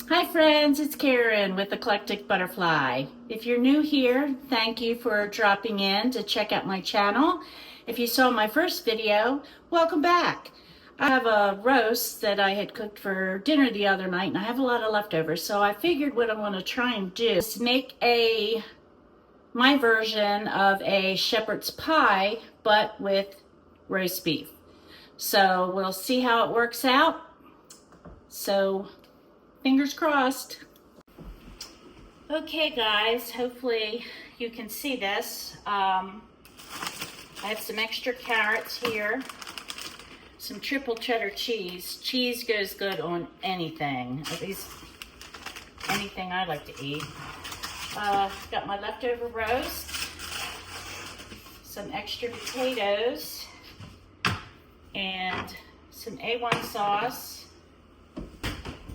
Hi friends, it's Karen with Eclectic Butterfly. If you're new here, thank you for dropping in to check out my channel. If you saw my first video, welcome back. I have a roast that I had cooked for dinner the other night and I have a lot of leftovers, so I figured what I'm going to try and do is make my version of a shepherd's pie, but with roast beef. So we'll see how it works out. So fingers crossed. Okay guys, hopefully you can see this. I have some extra carrots here, some triple cheddar cheese. Cheese goes good on anything, at least anything I like to eat. Got my leftover roast, some extra potatoes, and some A1 sauce.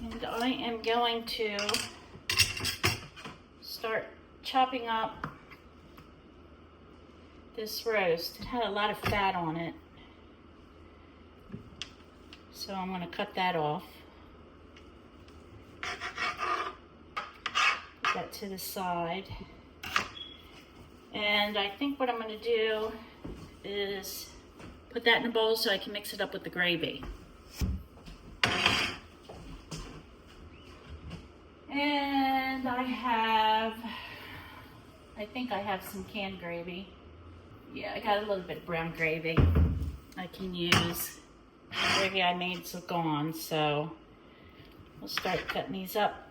And I am going to start chopping up this roast. It had a lot of fat on it, so I'm going to cut that off. Put that to the side. And I think what I'm going to do is put that in a bowl so I can mix it up with the gravy. And I think I have some canned gravy. Yeah, I got a little bit of brown gravy I can use. The gravy I made's gone, so we'll start cutting these up.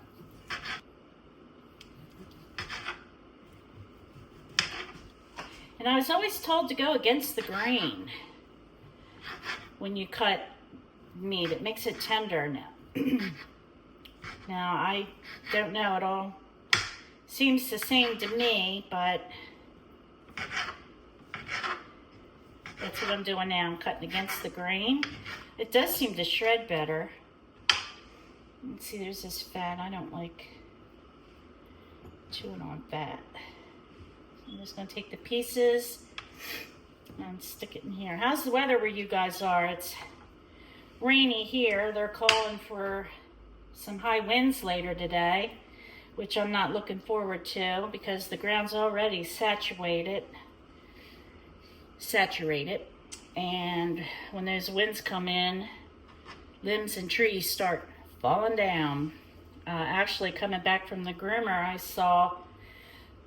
And I was always told to go against the grain when you cut meat. It makes it tender now. Now, I don't know, it all seems the same to me, but that's what I'm doing now. I'm cutting against the grain. It does seem to shred better. Let's see, there's this fat. I don't like chewing on fat. I'm just going to take the pieces and stick it in here. How's the weather where you guys are? It's rainy here. They're calling for some high winds later today, which I'm not looking forward to because the ground's already saturated. And when those winds come in, limbs and trees start falling down. Actually, coming back from the groomer, I saw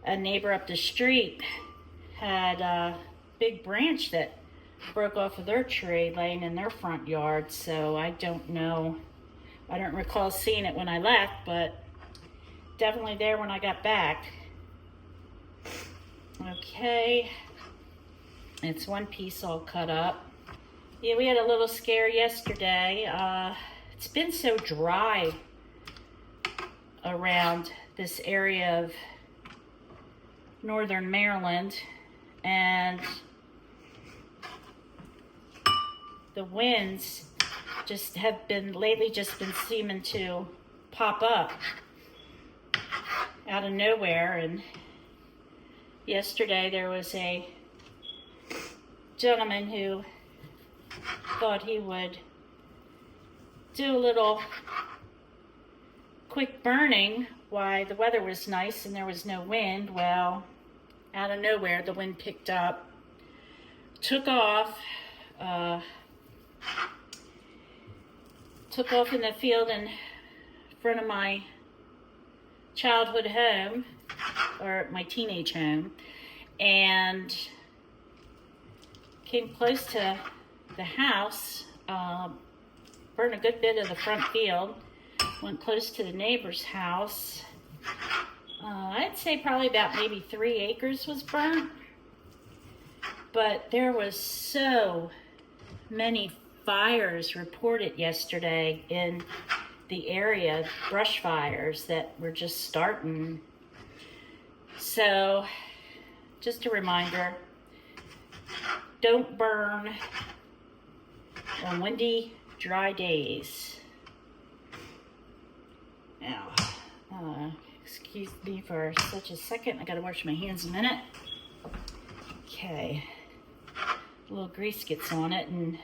a neighbor up the street had a big branch that broke off of their tree laying in their front yard. So I don't know. I don't recall seeing it when I left, but definitely there when I got back. Okay, it's one piece all cut up. Yeah, we had a little scare yesterday. It's been so dry around this area of northern Maryland, and the winds just have been lately seeming to pop up out of nowhere. And yesterday there was a gentleman who thought he would do a little quick burning while the weather was nice and there was no wind. Well, out of nowhere the wind picked up, took off in the field in front of my childhood home, or my teenage home, and came close to the house, burned a good bit of the front field, went close to the neighbor's house. I'd say probably about maybe 3 acres was burnt, but there was so many fires reported yesterday in the area, brush fires that were just starting. So just a reminder, don't burn on windy, dry days. Now, excuse me for such a second. I gotta wash my hands a minute. Okay, a little grease gets on it and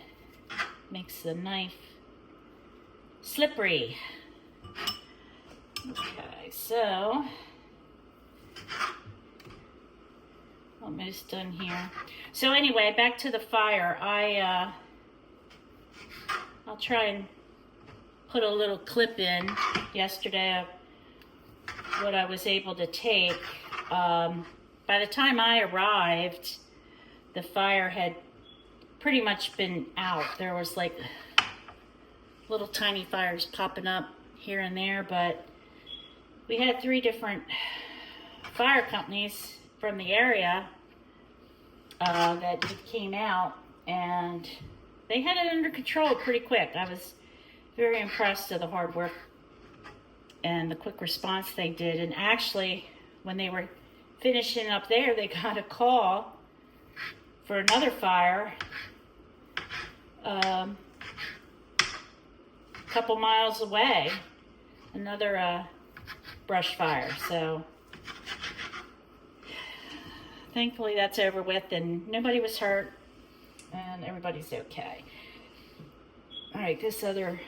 makes the knife slippery. Okay, so almost done here. So anyway, back to the fire. I'll try and put a little clip in yesterday of what I was able to take. By the time I arrived, the fire had pretty much been out. There was like little tiny fires popping up here and there, but we had 3 different fire companies from the area that came out, and they had it under control pretty quick. I was very impressed with the hard work and the quick response they did. And actually, when they were finishing up there, they got a call for another fire a couple miles away, another brush fire. So thankfully that's over with, and nobody was hurt, and everybody's okay. All right, this other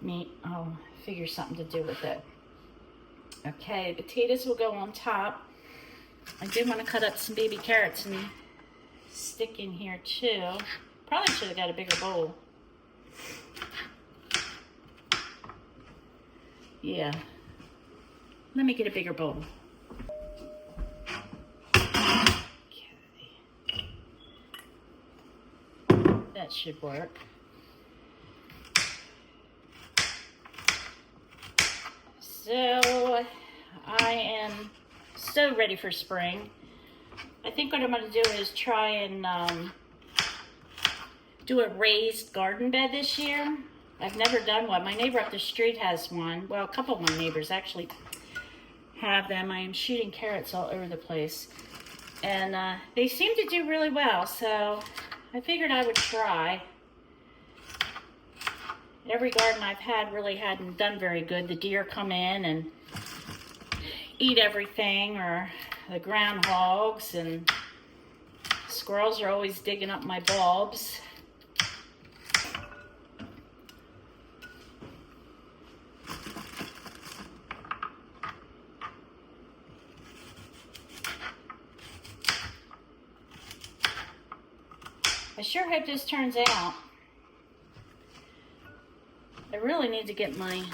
meat, I'll figure something to do with it. Okay, potatoes will go on top. I did want to cut up some baby carrots and stick in here too. Probably should have got a bigger bowl. Yeah, let me get a bigger bowl. That should work. So I am so ready for spring. I think what I'm going to do is try and do a raised garden bed this year. I've never done one. My neighbor up the street has one. Well, a couple of my neighbors actually have them. I am shooting carrots all over the place, and they seem to do really well, so I figured I would try. Every garden I've had really hadn't done very good. The deer come in and eat everything, or the groundhogs, and squirrels are always digging up my bulbs. I sure hope this turns out. I really need to get my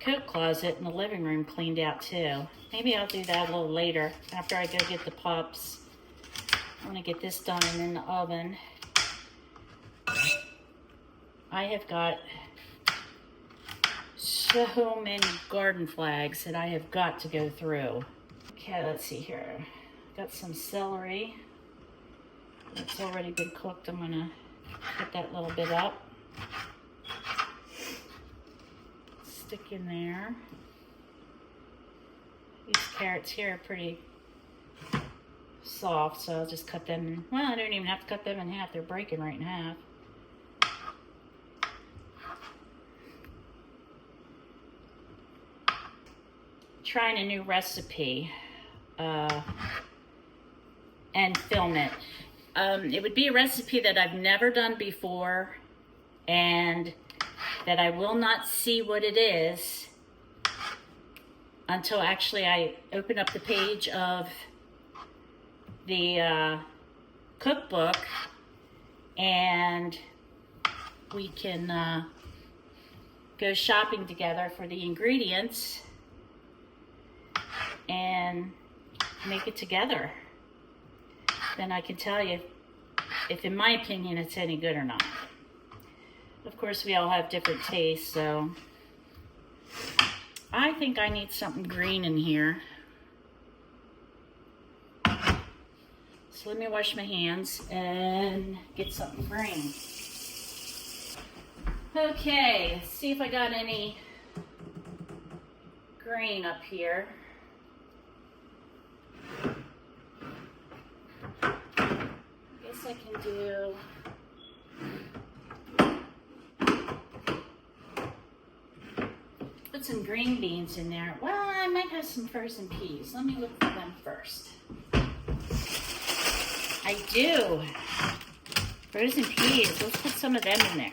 coat closet in the living room cleaned out too. Maybe I'll do that a little later after I go get the pups. I want to get this done and in the oven. I have got so many garden flags that I have got to go through. Okay, let's see here. Got some celery. It's already been cooked. I'm gonna put that little bit up. Stick in there. These carrots here are pretty soft, so I'll just cut them in. Well, I don't even have to cut them in half. They're breaking right in half. Trying a new recipe and film it. It would be a recipe that I've never done before, and that I will not see what it is until actually I open up the page of the cookbook, and we can go shopping together for the ingredients and make it together. Then I can tell you if in my opinion it's any good or not. Of course, we all have different tastes, so I think I need something green in here. So let me wash my hands and get something green. Okay, let's see if I got any green up here. I can do put some green beans in there. Well, I might have some frozen peas. Let me look for them first. I do. Frozen peas. Let's put some of them in there.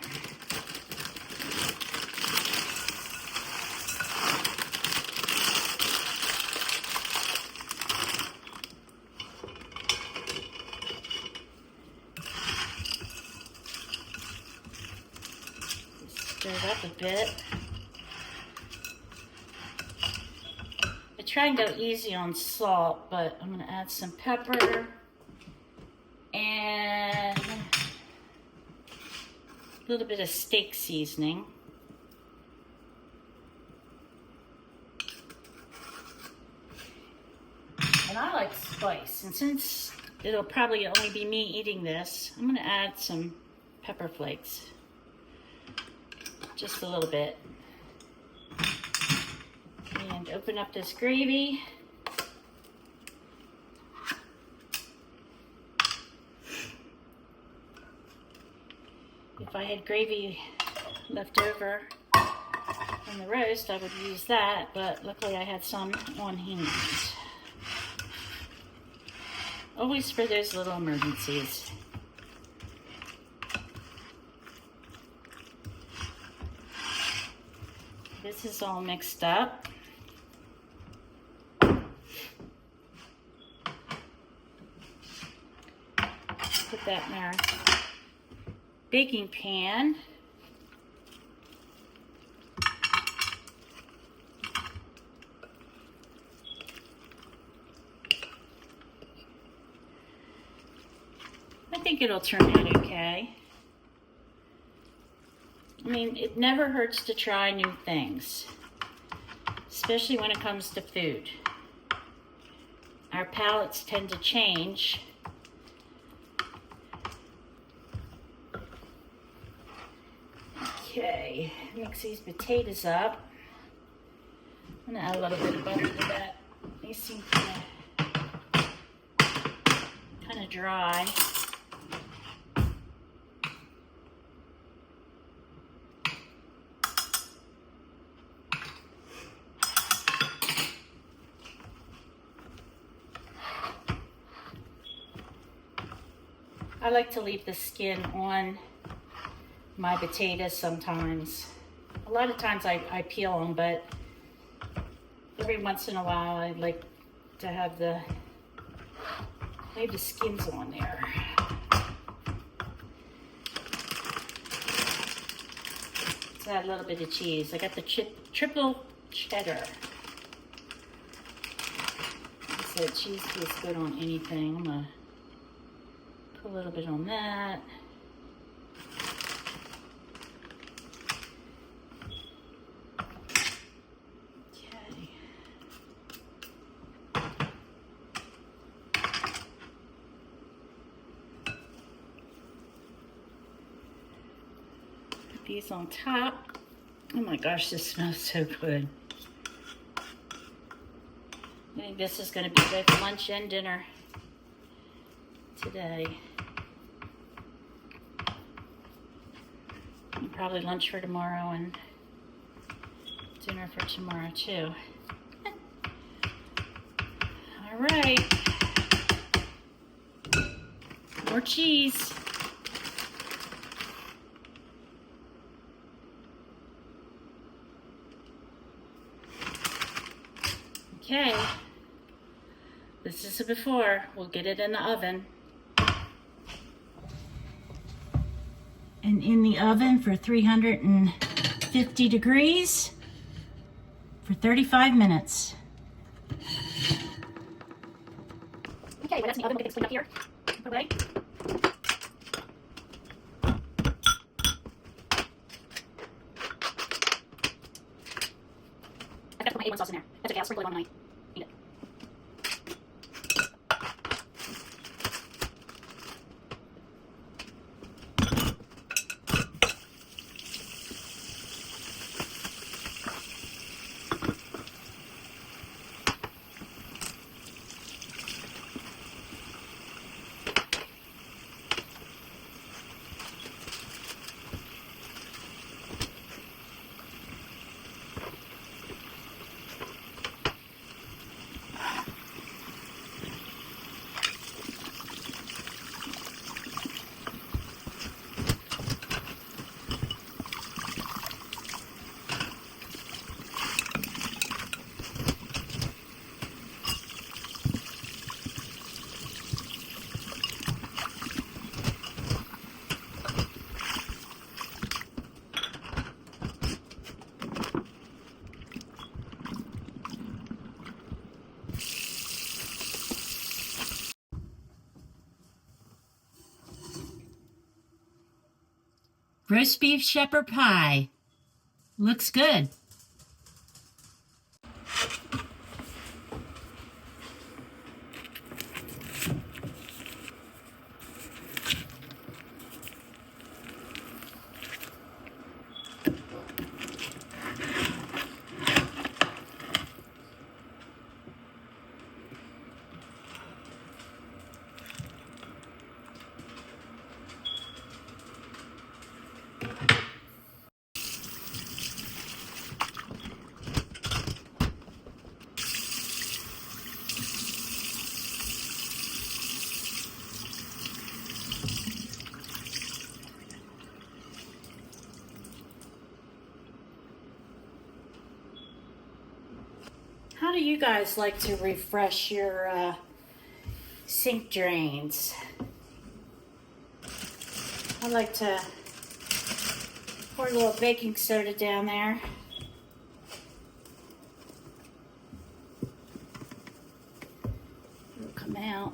up a bit. I try and go easy on salt, but I'm going to add some pepper and a little bit of steak seasoning. And I like spice, and since it'll probably only be me eating this, I'm going to add some pepper flakes. Just a little bit. And open up this gravy. If I had gravy left over from the roast, I would use that, but luckily I had some on hand. Always for those little emergencies. This is all mixed up. Put that in our baking pan. I think it'll turn out okay. I mean, it never hurts to try new things, especially when it comes to food. Our palates tend to change. Okay, mix these potatoes up. I'm gonna add a little bit of butter to that. They seem kind of dry. I like to leave the skin on my potatoes sometimes. A lot of times I peel them, but every once in a while I like to have leave the skins on there. Let's add a little bit of cheese. I got the triple cheddar. Like I said, cheese tastes good on anything. I'm gonna put a little bit on that. Okay. Put these on top. Oh my gosh, this smells so good. I think this is going to be both lunch and dinner today. And probably lunch for tomorrow and dinner for tomorrow too. All right. More cheese. Okay. This is a before. We'll get it in the oven. And in the oven for 350 degrees for 35 minutes. Okay, when that's in the oven, we'll get this cleaned up here. Okay. I've got to put my A1 sauce in there. That's okay, I'll sprinkle it on tonight. Eat it. Roast beef shepherd pie. Looks good. How do you guys like to refresh your sink drains? I like to pour a little baking soda down there. It'll come out.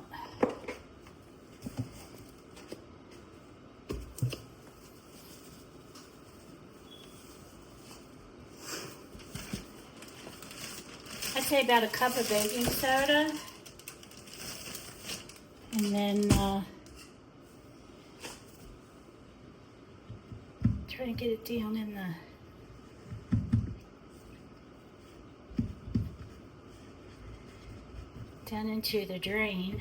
I'd say about a cup of baking soda. And then try to get it down in down into the drain.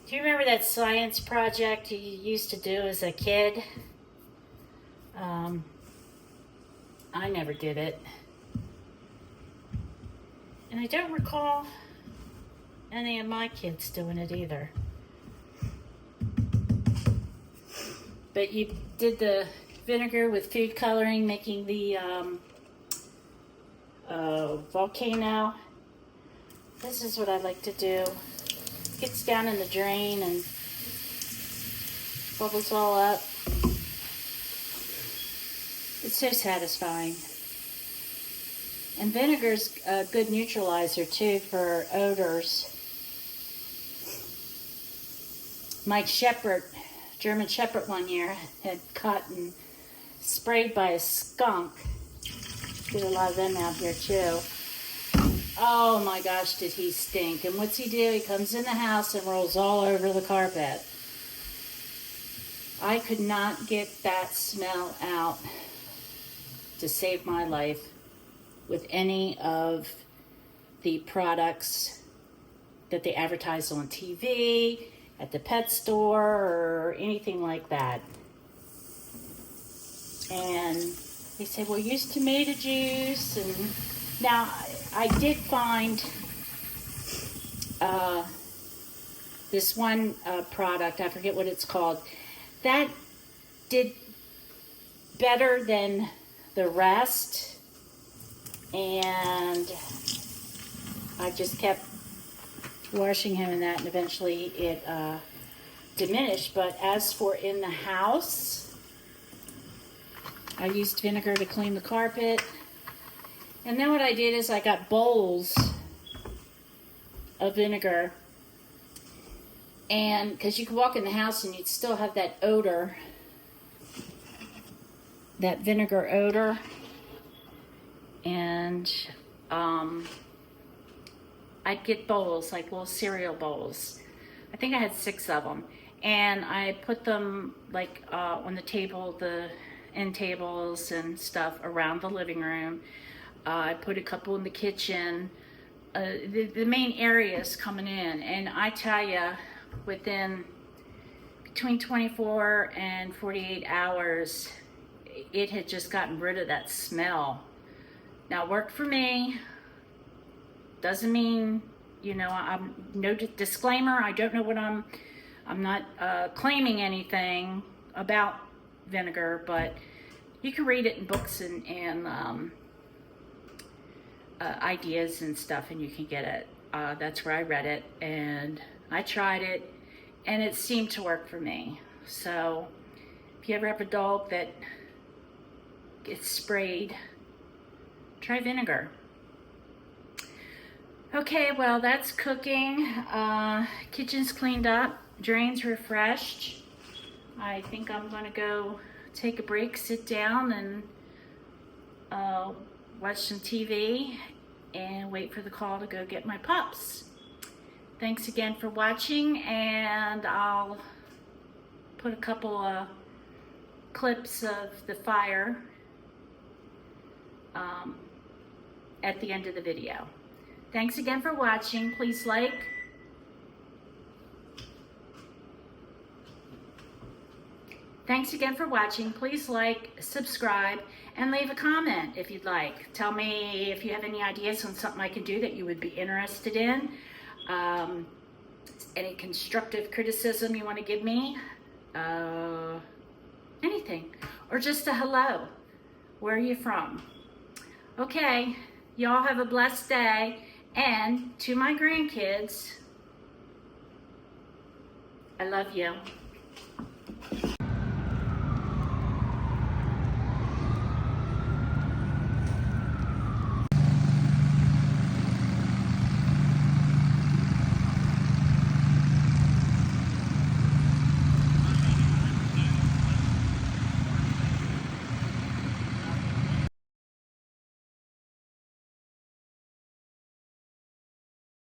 Do you remember that science project you used to do as a kid? I never did it. And I don't recall any of my kids doing it either. But you did the vinegar with food coloring, making the volcano. This is what I like to do. Gets down in the drain and bubbles all up. It's so satisfying. And vinegar's a good neutralizer too for odors. My German Shepherd one year had gotten sprayed by a skunk. Get a lot of them out here too. Oh my gosh, did he stink. And what's he do? He comes in the house and rolls all over the carpet. I could not get that smell out to save my life with any of the products that they advertise on TV, at the pet store, or anything like that. And they say, well, use tomato juice. And now I did find this one product, I forget what it's called, that did better than the rest. And I just kept washing him in that, and eventually it diminished. But as for in the house, I used vinegar to clean the carpet. And then what I did is I got bowls of vinegar, and because you could walk in the house and you'd still have that odor, that vinegar odor. And I'd get bowls, like little cereal bowls. I think I had 6 of them. And I put them like on the table, the end tables and stuff around the living room. I put a couple in the kitchen, the main areas coming in. And I tell you, within between 24 and 48 hours, it had just gotten rid of that smell. Now, it worked for me. Doesn't mean, you know, I'm no disclaimer. I don't know what I'm not claiming anything about vinegar, but you can read it in books and ideas and stuff, and you can get it. That's where I read it, and I tried it, and it seemed to work for me. So if you ever have a dog that gets sprayed, try vinegar. Okay, well, that's cooking. Kitchen's cleaned up, drains refreshed. I think I'm gonna go take a break, sit down, and watch some TV and wait for the call to go get my pups. Thanks again for watching, and I'll put a couple of clips of the fire at the end of the video. Thanks again for watching. Please like, subscribe, and leave a comment if you'd like. Tell me if you have any ideas on something I can do that you would be interested in. Any constructive criticism you want to give me. Anything. Or just a hello. Where are you from? Okay. Y'all have a blessed day. And to my grandkids, I love you.